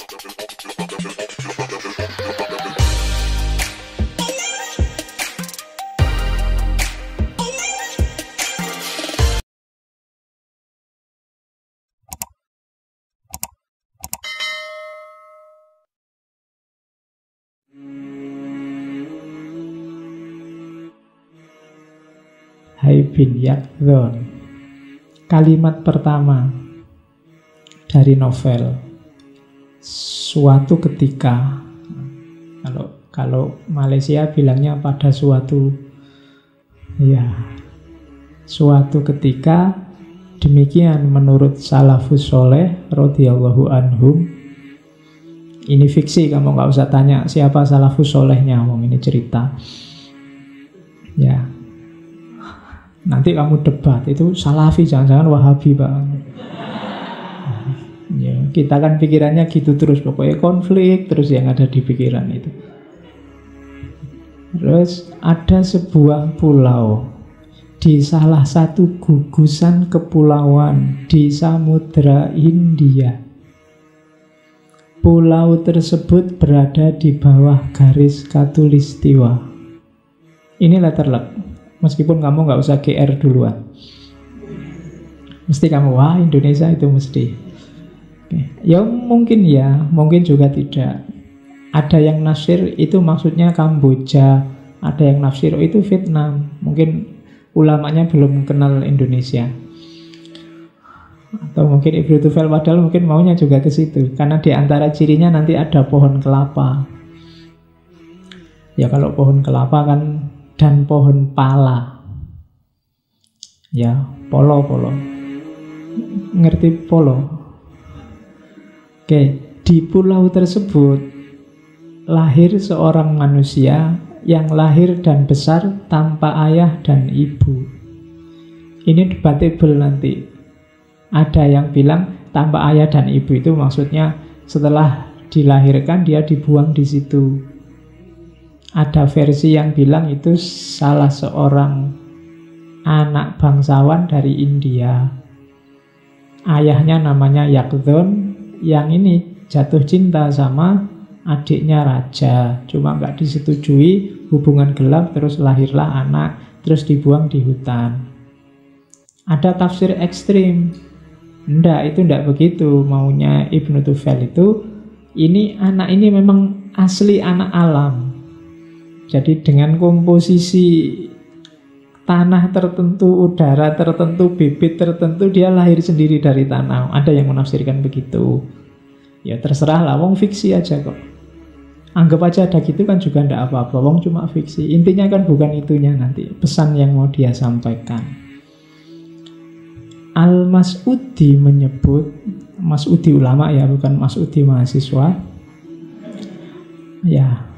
Hai bin Yakdhon. Kalimat pertama dari novel. Suatu ketika, kalau Malaysia bilangnya pada suatu, ya, suatu ketika, demikian menurut salafus soleh radhiyallahu anhum. Ini fiksi, kamu nggak usah tanya siapa salafus solehnya, ini cerita. Ya, nanti kamu debat, itu salafi, jangan-jangan wahabi, Pak. Ya, kita kan pikirannya gitu terus, pokoknya konflik terus yang ada di pikiran itu. Terus ada sebuah pulau di salah satu gugusan kepulauan di Samudra Hindia. Pulau tersebut berada di bawah garis khatulistiwa. Ini letterlock. Meskipun kamu nggak usah GR duluan, mesti kamu, wah Indonesia itu mesti. Ya mungkin juga tidak. Ada yang nafsir itu maksudnya Kamboja, ada yang nafsir itu Vietnam. Mungkin ulamanya belum kenal Indonesia. Atau mungkin Ibnu Tufel padahal mungkin maunya juga ke situ, karena di antara cirinya nanti ada pohon kelapa. Ya kalau pohon kelapa kan, dan pohon pala. Ya, polo. Ngerti polo? Oke, di pulau tersebut lahir seorang manusia yang lahir dan besar tanpa ayah dan ibu. Ini debatable nanti. Ada yang bilang tanpa ayah dan ibu itu maksudnya setelah dilahirkan dia dibuang di situ. Ada versi yang bilang itu salah seorang anak bangsawan dari India. Ayahnya namanya Yakdhon, yang ini jatuh cinta sama adiknya raja. Cuma nggak disetujui, hubungan gelap, terus lahirlah anak, terus dibuang di hutan. Ada tafsir ekstrim. Itu enggak begitu maunya Ibnu Tufel itu. Ini anak ini memang asli anak alam. Jadi dengan komposisi tanah tertentu, udara tertentu, bibit tertentu, dia lahir sendiri dari tanah. Ada yang menafsirkan begitu. Ya terserah lah, wong fiksi aja kok. Anggap aja ada gitu kan juga ndak apa-apa, wong cuma fiksi. Intinya kan bukan itunya nanti, pesan yang mau dia sampaikan. Al-Mas'udi menyebut, Mas'udi ulama ya, bukan Mas'udi mahasiswa. Ya,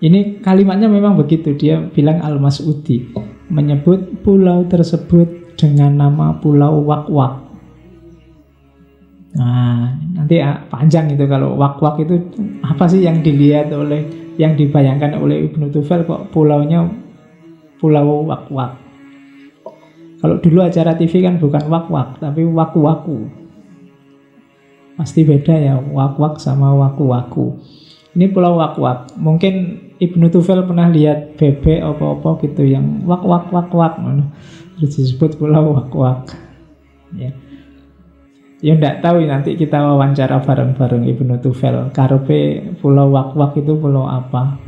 ini kalimatnya memang begitu. Dia bilang Al-Mas'udi menyebut pulau tersebut dengan nama Pulau Wak-Wak. Nah, nanti panjang itu kalau Wak-Wak itu apa sih yang dilihat oleh, yang dibayangkan oleh Ibnu Tufel kok pulaunya Pulau Wak-Wak. Kalau dulu acara TV kan bukan Wak-Wak, tapi Waku-Waku. Pasti beda ya, Wak-Wak sama Waku-Waku. Ini Pulau Wak-Wak. Mungkin Ibnu Tufel pernah lihat bebek apa-apa gitu yang wak-wak-wak-wak, terus disebut Pulau Wak-Wak. Ya, ya enggak tahu, nanti kita wawancara bareng-bareng Ibnu Tufel. Karepe Pulau Wak-Wak itu pulau apa?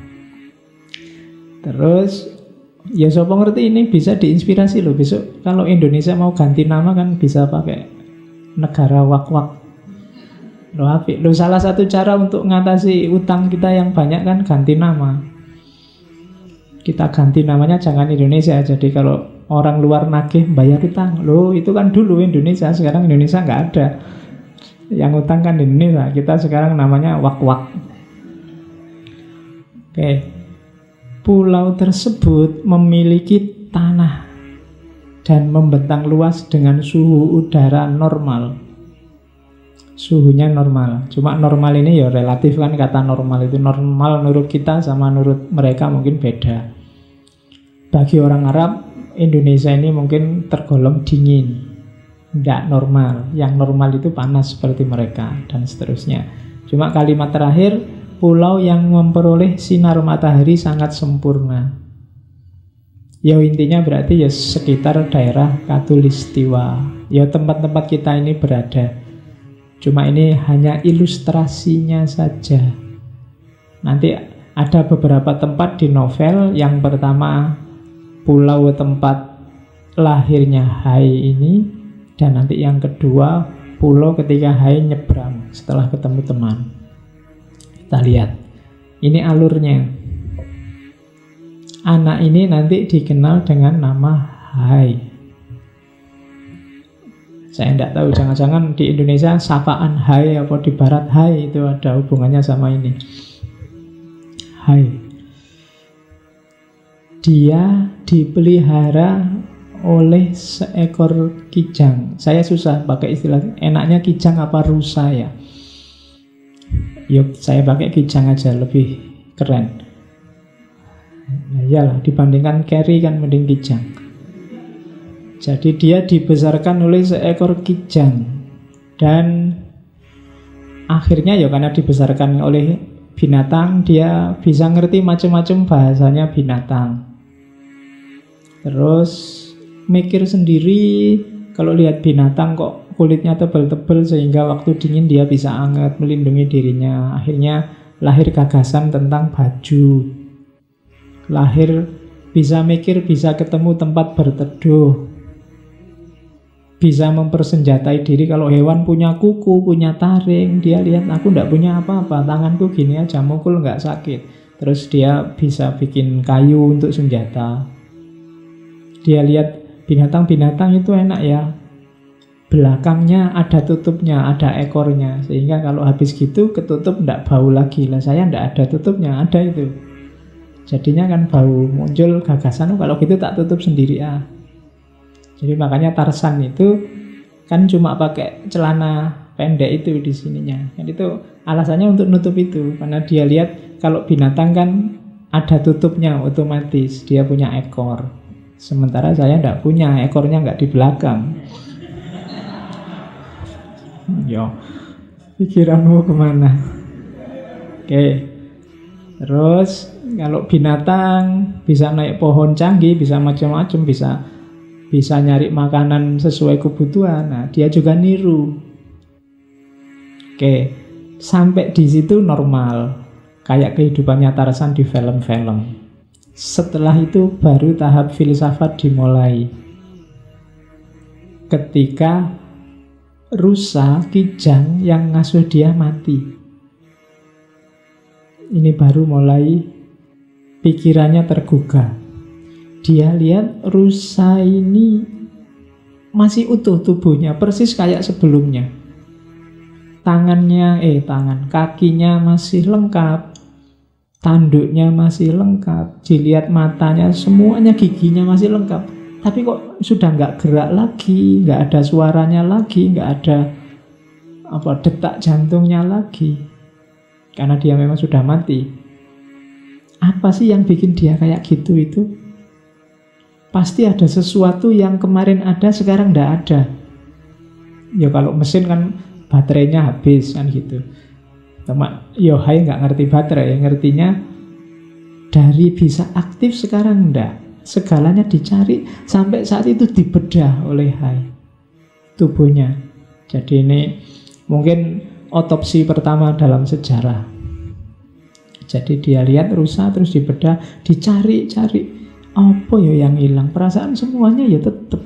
Terus ya siapa ngerti ini bisa diinspirasi loh. Besok kalau Indonesia mau ganti nama kan bisa pakai negara wak-wak. Loh, salah satu cara untuk mengatasi utang kita yang banyak kan ganti nama. Kita ganti namanya jangan Indonesia. Jadi kalau orang luar nagih bayar utang, loh itu kan dulu Indonesia, sekarang Indonesia nggak ada. Yang utang kan di Indonesia, kita sekarang namanya wak-wak. Oke. Pulau tersebut memiliki tanah dan membentang luas dengan suhu udara normal. Suhunya normal. Cuma normal ini ya relatif kan, kata normal itu. Normal menurut kita sama menurut mereka mungkin beda. Bagi orang Arab, Indonesia ini mungkin tergolong dingin, tidak normal. Yang normal itu panas seperti mereka dan seterusnya. Cuma kalimat terakhir, pulau yang memperoleh sinar matahari sangat sempurna. Ya intinya berarti ya sekitar daerah Katulistiwa. Ya tempat-tempat kita ini berada. Cuma ini hanya ilustrasinya saja. Nanti ada beberapa tempat di novel. Yang pertama pulau tempat lahirnya Hai ini. Dan nanti yang kedua pulau ketika Hai nyebrang setelah ketemu teman. Kita lihat. Ini alurnya. Anak ini nanti dikenal dengan nama Hai. Saya tidak tahu, jangan-jangan di Indonesia sapaan Hai atau di Barat Hai itu ada hubungannya sama ini. Hai. Dia dipelihara oleh seekor kijang. Saya susah pakai istilah, enaknya kijang apa rusa ya? Yuk, saya pakai kijang aja, lebih keren. Nah, iyalah, dibandingkan Carrie kan mending kijang. Jadi dia dibesarkan oleh seekor kijang. Dan akhirnya ya karena dibesarkan oleh binatang, dia bisa ngerti macam-macam bahasanya binatang. Terus mikir sendiri, kalau lihat binatang kok kulitnya tebal-tebal sehingga waktu dingin dia bisa hangat, melindungi dirinya. Akhirnya lahir gagasan tentang baju. Lahir bisa mikir, bisa ketemu tempat berteduh, bisa mempersenjatai diri. Kalau hewan punya kuku, punya taring, dia lihat aku tidak punya apa-apa, tanganku gini aja, mukul nggak sakit. Terus dia bisa bikin kayu untuk senjata. Dia lihat binatang-binatang itu enak ya, belakangnya ada tutupnya, ada ekornya, sehingga kalau habis gitu ketutup tidak bau lagi. Lah saya tidak ada tutupnya, ada itu. Jadinya kan bau, muncul gagasan, oh, kalau gitu tak tutup sendiri ah. Jadi makanya Tarzan itu kan cuma pakai celana pendek itu di sininya. Jadi itu alasannya untuk nutup itu, karena dia lihat kalau binatang kan ada tutupnya otomatis, dia punya ekor. Sementara saya tidak punya, ekornya nggak di belakang. Yo, pikiranmu kemana? Oke. Terus kalau binatang bisa naik pohon canggih, bisa macam-macam, bisa nyari makanan sesuai kebutuhan. Nah, dia juga niru. Oke, sampai di situ normal, kayak kehidupannya Tarzan di film-film. Setelah itu baru tahap filsafat dimulai. Ketika rusa, kijang yang ngasuh dia mati. Ini baru mulai pikirannya tergugah. Dia lihat rusa ini masih utuh tubuhnya, persis kayak sebelumnya. Kakinya masih lengkap, tanduknya masih lengkap, dilihat matanya, semuanya, giginya masih lengkap. Tapi kok sudah nggak gerak lagi, nggak ada suaranya lagi, nggak ada detak jantungnya lagi. Karena dia memang sudah mati. Apa sih yang bikin dia kayak gitu itu? Pasti ada sesuatu yang kemarin ada, sekarang tidak ada. Ya kalau mesin kan baterainya habis kan gitu. Hai nggak ngerti baterai, ngertinya dari bisa aktif sekarang enggak. Segalanya dicari sampai saat itu dibedah oleh Hai tubuhnya. Jadi ini mungkin otopsi pertama dalam sejarah. Jadi dia lihat rusa terus dibedah, dicari-cari. Apa ya yang hilang? Perasaan semuanya ya tetap.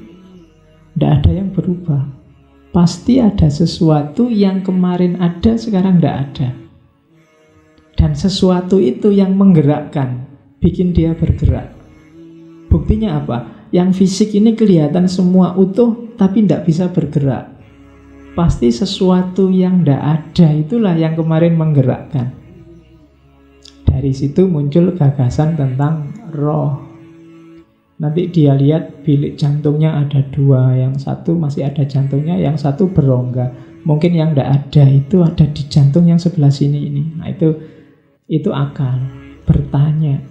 Tidak ada yang berubah. Pasti ada sesuatu yang kemarin ada, sekarang tidak ada. Dan sesuatu itu yang menggerakkan, bikin dia bergerak. Buktinya apa? Yang fisik ini kelihatan semua utuh, tapi tidak bisa bergerak. Pasti sesuatu yang tidak ada itulah yang kemarin menggerakkan. Dari situ muncul gagasan tentang roh. Nanti dia lihat bilik jantungnya ada 2, yang satu masih ada jantungnya, yang satu berongga. Mungkin yang tidak ada itu ada di jantung yang sebelah sini ini. Nah itu akal, bertanya.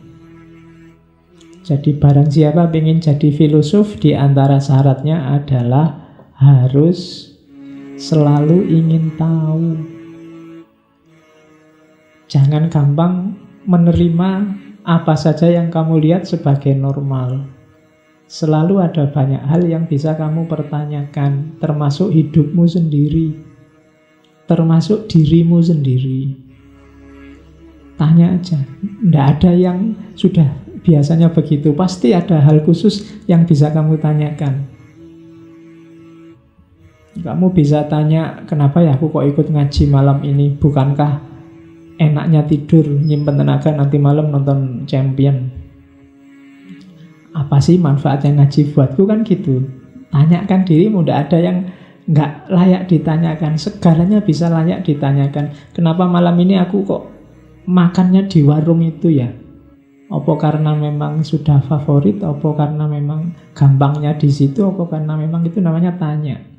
Jadi barang siapa ingin jadi filosof, di antara syaratnya adalah harus selalu ingin tahu. Jangan gampang menerima apa saja yang kamu lihat sebagai normal. Selalu ada banyak hal yang bisa kamu pertanyakan, termasuk hidupmu sendiri, termasuk dirimu sendiri. Tanya aja, tidak ada yang sudah biasanya begitu. Pasti ada hal khusus yang bisa kamu tanyakan. Kamu bisa tanya, kenapa ya aku kok ikut ngaji malam ini? Bukankah enaknya tidur, nyimpen tenaga nanti malam nonton Champion? Apa sih manfaatnya ngaji buatku, kan gitu. Tanyakan dirimu, tidak ada yang nggak layak ditanyakan. Segalanya bisa layak ditanyakan. Kenapa malam ini aku kok makannya di warung itu ya? Apa karena memang sudah favorit? Apa karena memang gampangnya di situ? Apa karena memang itu namanya tanya?